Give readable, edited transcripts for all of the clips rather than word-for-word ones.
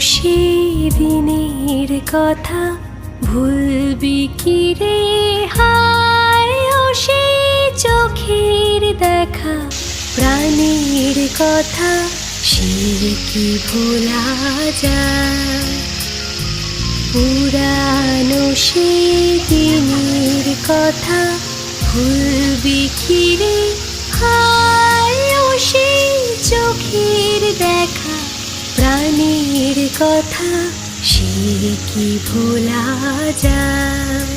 সেদিনের কথা ভুলবি কি রে হায় ও সেই চোখের দেখা প্রাণের কথা সে কি ভোলা যায় পুরানো সেদিনের কথা ভুলবি কি রে হায় ও সেই চোখের দেখা প্রাণের কথা সে কি ভোলা যায়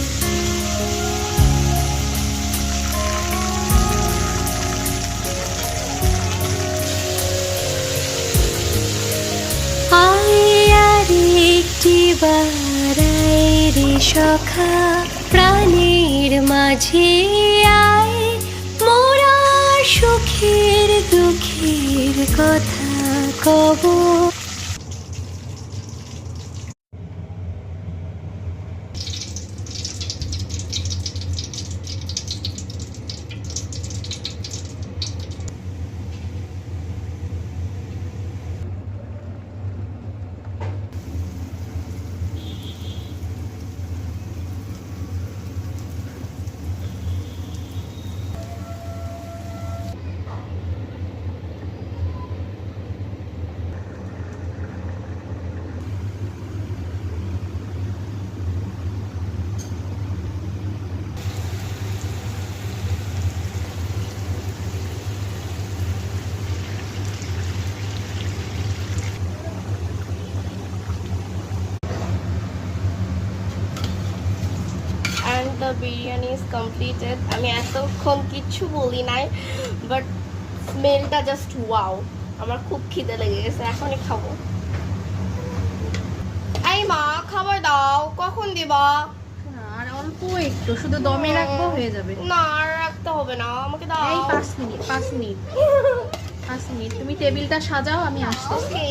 আয় আর একটি বারাই রে সখা প্রাণের মাঝে আয় মোরা সুখের দুঃখের কথা কব and the biryani is completed. আমি এতক্ষণ কিচ্ছু বলি নাই বাট স্মেলটা জাস্ট ওয়াও আমার খুব খিদে লেগে গেছে এখনই খাবো এই মা খাবার দাও কখন দিবা আর অল্প একটু শুধু দমে রাখবো হয়ে যাবে না আর রাখতে হবে না আমাকে দাও এই 5 মিনিট 5 মিনিট 5 মিনিট তুমি টেবিলটা সাজাও আমি আসছি ওকে